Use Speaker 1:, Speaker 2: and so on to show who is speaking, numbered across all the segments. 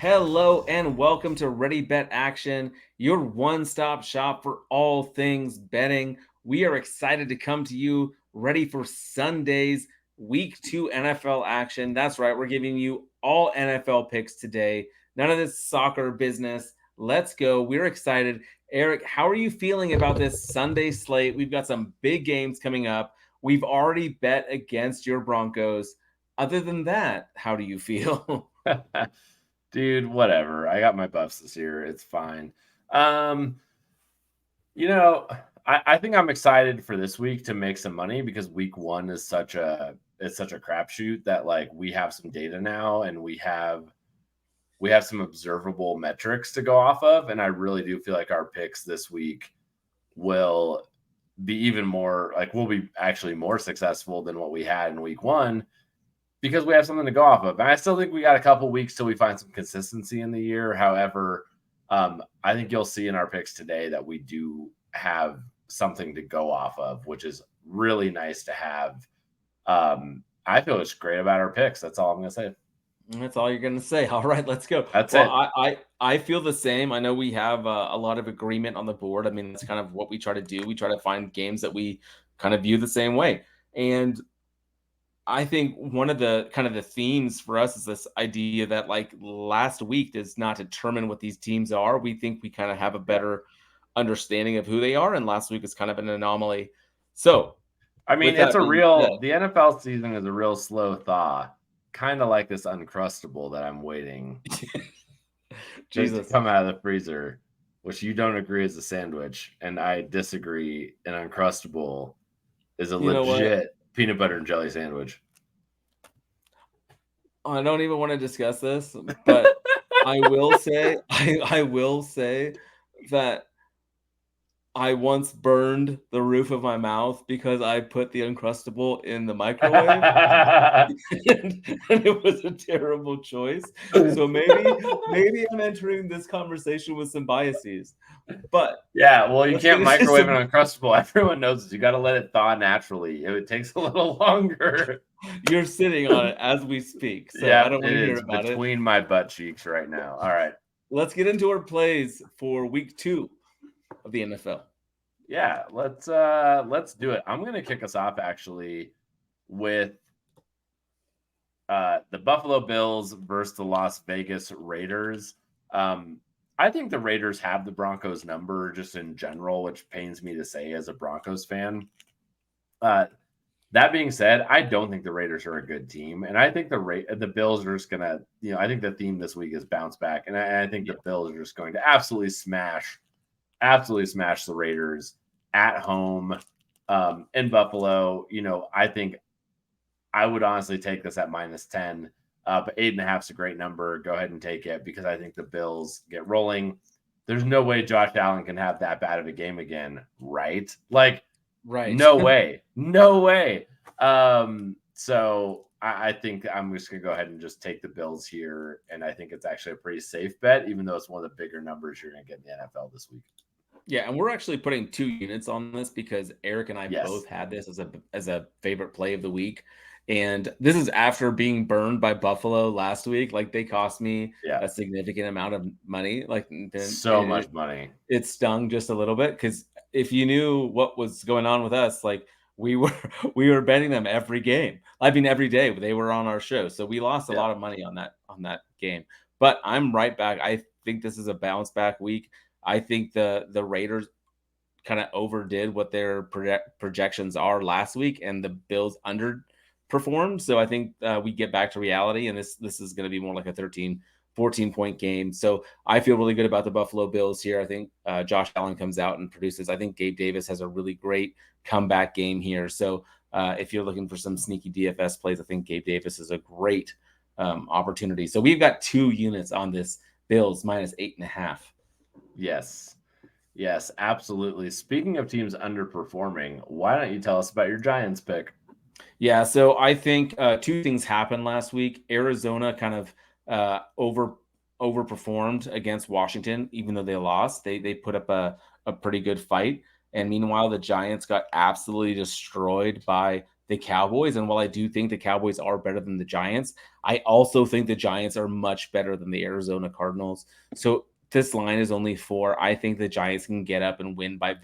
Speaker 1: Hello and welcome to Ready Bet Action, your one-stop shop for all things betting. We are excited to come to you ready for Sunday's Week 2 NFL action. That's right, we're giving you all NFL picks today. None of this soccer business. Let's go. We're excited. Eric, how are you feeling about this Sunday slate? We've got some big games coming up. We've already bet against your Broncos. Other than that, how do you feel?
Speaker 2: Dude, whatever. I got my buffs this year. It's fine. Um, you know, I think I'm excited for this week to make some money because week one is such a crapshoot that like we have some data now and we have some observable metrics to go off of. And I really do feel like our picks this week will be even more like we'll be actually more successful than what we had in week one because we have something to go off of. And I still think we got a couple weeks till we find some consistency in the year. However, I think you'll see in our picks today that we do have something to go off of, which is really nice to have. I feel it's great about our picks. That's all I'm going to say.
Speaker 1: That's all you're going to say. All right, let's go.
Speaker 2: That's
Speaker 1: Well,
Speaker 2: it.
Speaker 1: I feel the same. I know we have a lot of agreement on the board. I mean, that's kind of what we try to do. We try to find games that we kind of view the same way. And I think one of the kind of the themes for us is this idea that like last week does not determine what these teams are. We think we kind of have a
Speaker 2: Yeah.
Speaker 1: better understanding of who they are, and last week is kind of an anomaly. So,
Speaker 2: I mean,
Speaker 1: with that being said,
Speaker 2: the NFL season is a real slow thaw, kind of like this Uncrustable that I'm waiting to
Speaker 1: Jesus,
Speaker 2: come out of the freezer, which you don't agree is a sandwich, and I disagree. An Uncrustable is a
Speaker 1: you know what?
Speaker 2: legit peanut butter and jelly sandwich.
Speaker 1: I don't even want to discuss this, but I will say, I will say that I once burned the roof of my mouth because I put the Uncrustable in the microwave, and it was a terrible choice. So maybe I'm entering this conversation with some biases, but
Speaker 2: Yeah, well, you
Speaker 1: let's get
Speaker 2: can't
Speaker 1: into
Speaker 2: microwave
Speaker 1: some.
Speaker 2: an Uncrustable. Everyone knows this. You got to let it thaw naturally. It takes a little longer.
Speaker 1: You're sitting on it as we speak, so I
Speaker 2: Yep,
Speaker 1: don't
Speaker 2: it
Speaker 1: want to hear
Speaker 2: is
Speaker 1: about it.
Speaker 2: between my butt cheeks right now. All right.
Speaker 1: Let's get into our plays for week 2 of the NFL.
Speaker 2: Yeah, let's do it. I'm gonna kick us off actually with the Buffalo Bills versus the Las Vegas Raiders. I think the Raiders have the Broncos number just in general, which pains me to say as a Broncos fan. Uh, that being said, I don't think the Raiders are a good team, and I think the Bills are just gonna, I think the theme this week is bounce back, and I think the
Speaker 1: Yeah.
Speaker 2: Bills are just going to absolutely smash the Raiders at home in Buffalo. I think I would honestly take this at -10. But 8.5 is a great number. Go ahead and take it because I think the Bills get rolling. There's no way Josh Allen can have that bad of a game again, right? Like,
Speaker 1: Right.
Speaker 2: no way. No way. So I think I'm just going to go ahead and just take the Bills here. And I think it's actually a pretty safe bet, even though it's one of the bigger numbers you're going to get in the NFL this week.
Speaker 1: Yeah, and we're actually putting 2 units on this because Eric and I both
Speaker 2: Yes.
Speaker 1: had this as a favorite play of the week, and this is after being burned by Buffalo last week. Like, they cost me
Speaker 2: Yeah.
Speaker 1: a significant amount of money. Like, then
Speaker 2: So much money.
Speaker 1: it stung just a little bit because if you knew what was going on with us, like, we were we were betting them every game. I mean, every day they were on our show, so we lost a
Speaker 2: Yeah.
Speaker 1: lot of money on that game. But I'm right back. I think this is a bounce back week. I think the Raiders kind of overdid what their projections are last week, and the Bills underperformed. So I think we get back to reality, and this is going to be more like a 14 point game. So I feel really good about the Buffalo Bills here. I think Josh Allen comes out and produces. I think Gabe Davis has a really great comeback game here. So if you're looking for some sneaky DFS plays, I think Gabe Davis is a great opportunity. So we've got 2 units on this Bills -8.5.
Speaker 2: Yes. Yes, absolutely. Speaking of teams underperforming, why don't you tell us about your Giants pick?
Speaker 1: Yeah, so I think 2 things happened last week. Arizona kind of overperformed against Washington, even though they lost. They put up a pretty good fight. And meanwhile, the Giants got absolutely destroyed by the Cowboys. And while I do think the Cowboys are better than the Giants, I also think the Giants are much better than the Arizona Cardinals. So this line is only 4. I think the Giants can get up and win by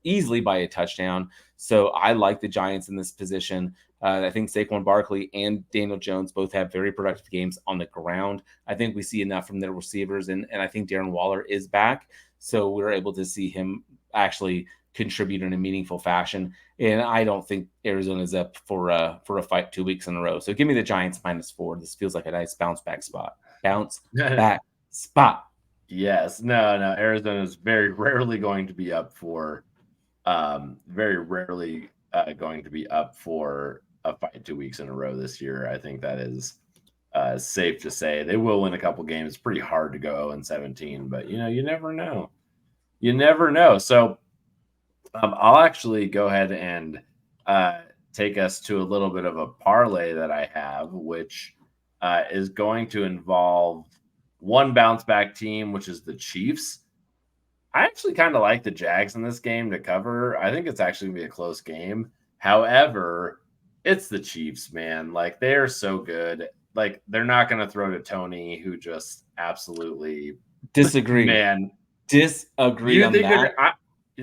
Speaker 1: easily by a touchdown. So I like the Giants in this position. I think Saquon Barkley and Daniel Jones both have very productive games on the ground. I think we see enough from their receivers, and I think Darren Waller is back. So we're able to see him actually contribute in a meaningful fashion. And I don't think Arizona's up for a fight 2 weeks in a row. So give me the Giants -4. This feels like a nice bounce back spot. Bounce back spot.
Speaker 2: Yes. No, Arizona is very rarely going to be up for very rarely going to be up for a fight 2 weeks in a row this year. I think that is safe to say. They will win a couple games. It's pretty hard to go 0-17, but you never know. You never know. So I'll actually go ahead and take us to a little bit of a parlay that I have, which is going to involve one bounce back team, which is the Chiefs. I actually kind of like the Jags in this game to cover. I think it's actually going to be a close game. However, it's the Chiefs, man. Like, they are so good. Like, they're not going to throw to Tony, who just absolutely
Speaker 1: disagree.
Speaker 2: Man,
Speaker 1: disagree on that.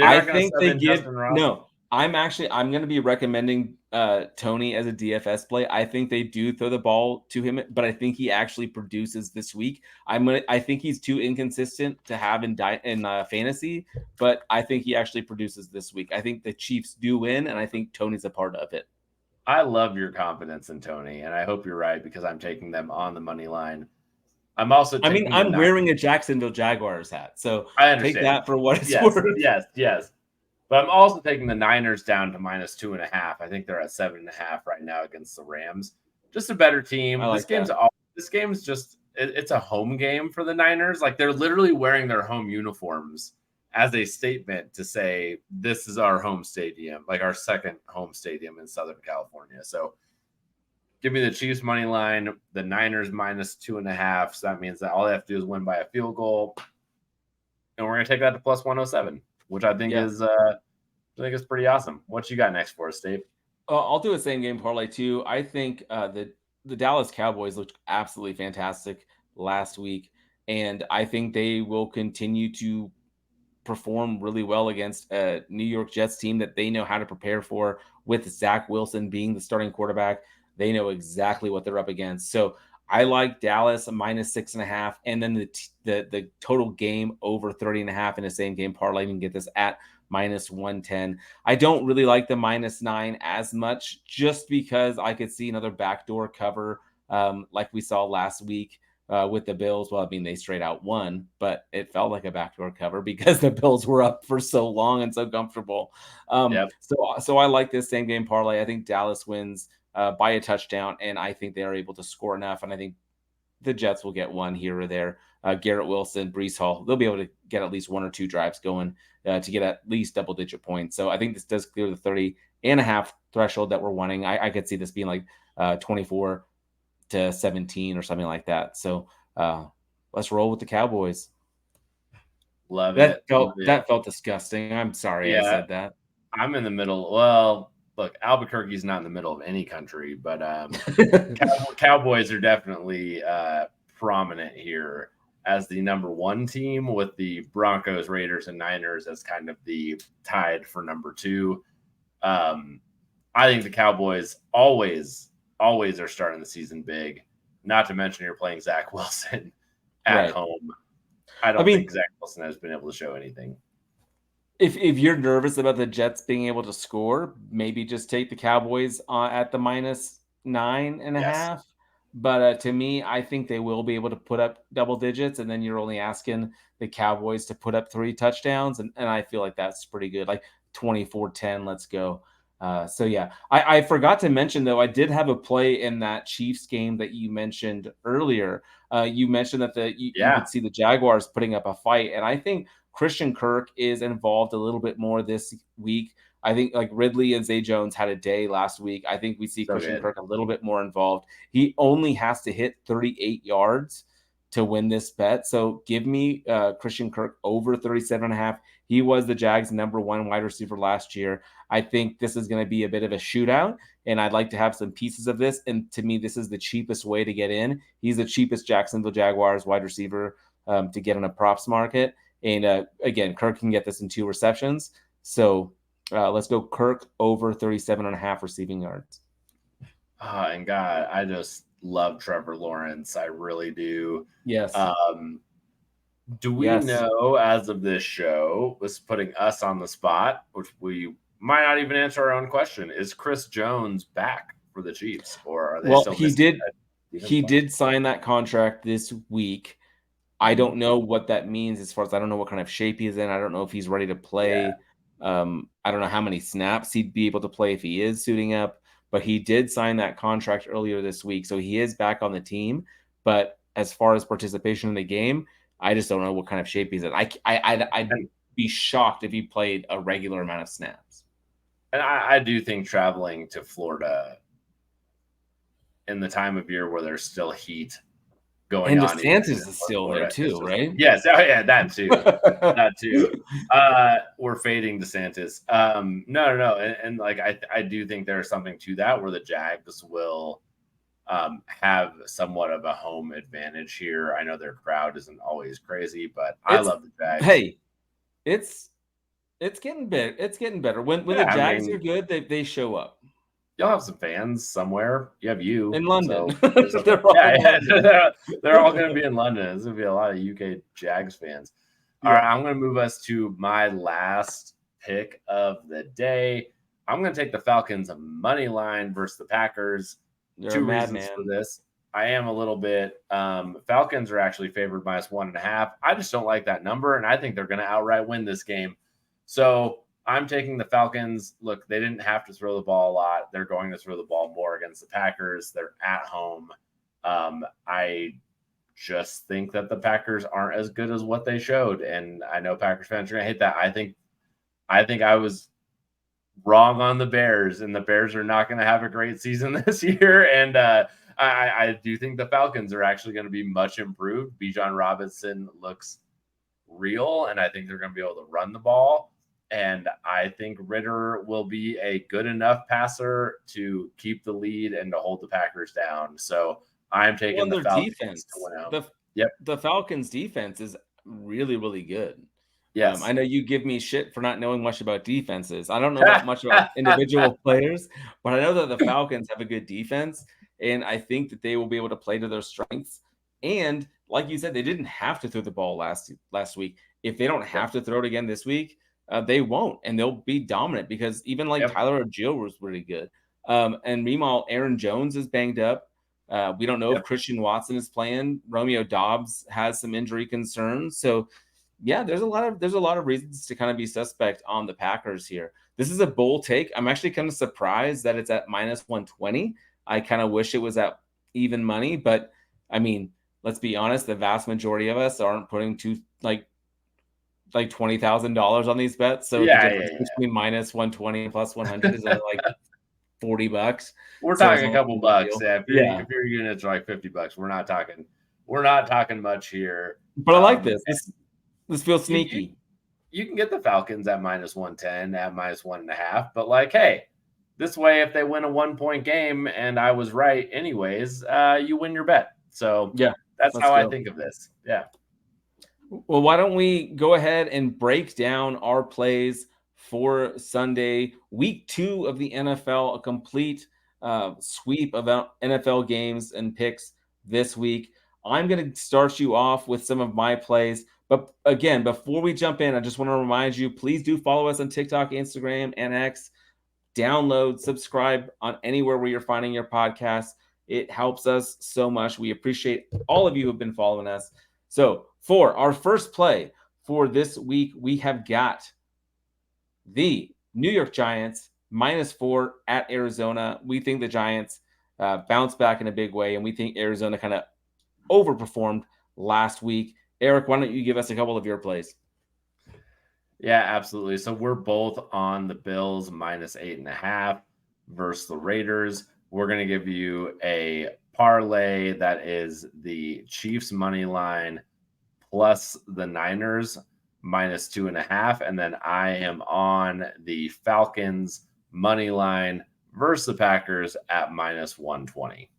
Speaker 2: I think they give
Speaker 1: no. I'm going to be recommending Tony as a DFS play. I think they do throw the ball to him, but I think he actually produces this week. I think he's too inconsistent to have in fantasy, but I think he actually produces this week. I think the Chiefs do win, and I think Tony's a part of it.
Speaker 2: I love your confidence in Tony, and I hope you're right because I'm taking them on the money line. I'm also
Speaker 1: I'm wearing a Jacksonville Jaguars hat, so
Speaker 2: I understand.
Speaker 1: Take that for what it's
Speaker 2: worth.
Speaker 1: Yes.
Speaker 2: But I'm also taking the Niners down to -2.5. I think they're at 7.5 right now against the Rams. Just a better team. This game's just it's a home game for the Niners. Like, they're literally wearing their home uniforms as a statement to say this is our home stadium, like our second home stadium in Southern California. So give me the Chiefs money line, the Niners -2.5. So that means that all they have to do is win by a field goal. And we're going to take that to +107, which I think is pretty awesome. What you got next for us, Dave?
Speaker 1: I'll do a same game parlay too. I think the Dallas Cowboys looked absolutely fantastic last week, and I think they will continue to perform really well against a New York Jets team that they know how to prepare for. With Zach Wilson being the starting quarterback, they know exactly what they're up against. So I like Dallas -6.5, and then the total game over 30.5 in the same game parlay. You can get this at -110. I don't really like the -9 as much, just because I could see another backdoor cover, like we saw last week with the Bills. Well, I mean, they straight out won, but it felt like a backdoor cover because the Bills were up for so long and so comfortable. So I like this same game parlay. I think Dallas wins by a touchdown, and I think they are able to score enough, and I think the Jets will get one here or there. Garrett Wilson, Breece Hall, they'll be able to get at least 1 or 2 drives going to get at least double-digit points. So I think this does clear the 30.5 threshold that we're wanting. I could see this being like 24-17 or something like that. So let's roll with the Cowboys.
Speaker 2: Love
Speaker 1: it. That felt disgusting. I'm sorry I said that.
Speaker 2: I'm in the middle. Well, look, Albuquerque's not in the middle of any country, but Cowboys are definitely prominent here as the number 1 team, with the Broncos, Raiders, and Niners as kind of the tied for number 2. I think the Cowboys always are starting the season big. Not to mention you're playing Zach Wilson at home. I don't think Zach Wilson has been able to show anything.
Speaker 1: If you're nervous about the Jets being able to score, maybe just take the Cowboys at the -9.5. Yes. But to me, I think they will be able to put up double digits, and then you're only asking the Cowboys to put up 3 touchdowns, and I feel like that's pretty good. Like 24-10, let's go. So yeah, I forgot to mention though, I did have a play in that Chiefs game that you mentioned earlier. You mentioned that you could see the Jaguars putting up a fight, and I think Christian Kirk is involved a little bit more this week. I think like Ridley and Zay Jones had a day last week. I think we see Christian Kirk a little bit more involved. He only has to hit 38 yards to win this bet. So give me Christian Kirk over 37.5. He was the Jags' number 1 wide receiver last year. I think this is going to be a bit of a shootout, and I'd like to have some pieces of this. And to me, this is the cheapest way to get in. He's the cheapest Jacksonville Jaguars wide receiver to get in a props market. And again, Kirk can get this in 2 receptions. So let's go Kirk over 37.5 receiving yards.
Speaker 2: And God, I just love Trevor Lawrence. I really do.
Speaker 1: Yes.
Speaker 2: Do we know, as of this show, this is putting us on the spot, which we might not even answer our own question, is Chris Jones back for the Chiefs, or are they still missing?
Speaker 1: He did sign that contract this week. I don't know what that means as far as I don't know what kind of shape he's in. I don't know if he's ready to play.
Speaker 2: Yeah.
Speaker 1: I don't know how many snaps he'd be able to play if he is suiting up, but he did sign that contract earlier this week. So he is back on the team. But as far as participation in the game, I just don't know what kind of shape he's in. I'd be shocked if he played a regular amount of snaps.
Speaker 2: And I do think traveling to Florida in the time of year where there's still heat going on.
Speaker 1: And DeSantis is still there too, right?
Speaker 2: Yes. Oh, yeah, that too. That too. We're fading DeSantis. No. And like, I do think there's something to that where the Jags will have somewhat of a home advantage here. I know their crowd isn't always crazy, but I love the Jags.
Speaker 1: Hey, it's getting better. It's getting better. When the Jags are good, they show up.
Speaker 2: You'll have some fans somewhere. You have you
Speaker 1: in London.
Speaker 2: So they're all going to be in London. There's going to be a lot of UK Jags fans. All right, I'm going to move us to my last pick of the day. I'm going to take the Falcons money line versus the Packers.
Speaker 1: You're
Speaker 2: 2 reasons for this. I am a little bit. Falcons are actually favored -1.5. I just don't like that number, and I think they're going to outright win this game. So I'm taking the Falcons. Look, they didn't have to throw the ball a lot. They're going to throw the ball more against the Packers. They're at home. I just think that the Packers aren't as good as what they showed. And I know Packers fans are going to hate that. I think I was wrong on the Bears, and the Bears are not going to have a great season this year. And I do think the Falcons are actually going to be much improved. Bijan Robinson looks real, and I think they're going to be able to run the ball. And I think Ritter will be a good enough passer to keep the lead and to hold the Packers down. So I'm taking the Falcons
Speaker 1: defense
Speaker 2: to win out.
Speaker 1: The Falcons defense is really, really good.
Speaker 2: Yes.
Speaker 1: I know you give me shit for not knowing much about defenses. I don't know much about individual players, but I know that the Falcons have a good defense, and I think that they will be able to play to their strengths. And like you said, they didn't have to throw the ball last week. If they don't have to throw it again this week, they won't, and they'll be dominant because even Tyler O'Gill was really good. And meanwhile, Aaron Jones is banged up. We don't know if Christian Watson is playing. Romeo Doubs has some injury concerns. So, yeah, there's a lot of reasons to kind of be suspect on the Packers here. This is a bold take. I'm actually kind of surprised that it's at -120. I kind of wish it was at even money, but I mean, let's be honest, the vast majority of us aren't putting like $20,000 on these bets. So between -120 and +100 is only like $40.
Speaker 2: We're talking a couple bucks. If your units are like $50, we're not talking much here.
Speaker 1: But I like this. This feels sneaky.
Speaker 2: You can get the Falcons at -110, at -1.5. But like, hey, this way, if they win a 1-point game and I was right anyways, you win your bet. So that's how I think of this. Yeah.
Speaker 1: Well, why don't we go ahead and break down our plays for Sunday, week 2 of the NFL, a complete sweep of NFL games and picks this week. I'm going to start you off with some of my plays. But again, before we jump in, I just want to remind you, please do follow us on TikTok, Instagram, and X. Download, subscribe on anywhere where you're finding your podcast. It helps us so much. We appreciate all of you who have been following us. So for our first play for this week, we have got the New York Giants -4 at Arizona. We think the Giants bounce back in a big way, and we think Arizona kind of overperformed last week. Eric, why don't you give us a couple of your plays?
Speaker 2: Yeah, absolutely. So we're both on the Bills -8.5 versus the Raiders. We're going to give you a parlay that is the Chiefs money line plus the Niners minus 2.5. And then I am on the Falcons money line versus the Packers at minus 120.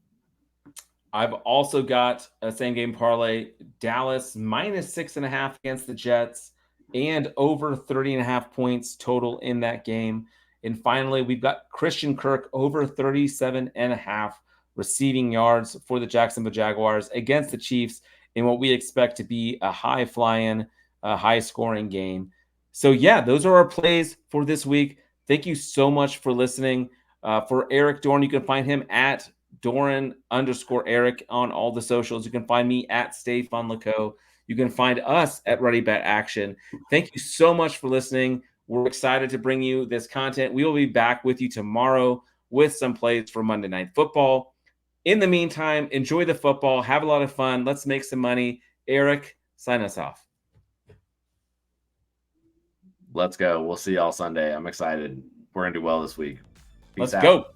Speaker 1: I've also got a same game parlay, Dallas minus 6.5 against the Jets and over 30.5 points total in that game. And finally, we've got Christian Kirk over 37.5 receiving yards for the Jacksonville Jaguars against the Chiefs in what we expect to be a high flying, high scoring game. So yeah, those are our plays for this week. Thank you so much for listening. For Eric Dorn, you can find him at Doran_Eric on all the socials. You can find me at StayFunLaco. You can find us at Ready Bet Action. Thank you so much for listening. We're excited to bring you this content. We will be back with you tomorrow with some plays for Monday Night Football. In the meantime, enjoy the football. Have a lot of fun. Let's make some money. Eric, sign us off.
Speaker 2: Let's go. We'll see y'all Sunday. I'm excited. We're going to do well this week.
Speaker 1: Let's go.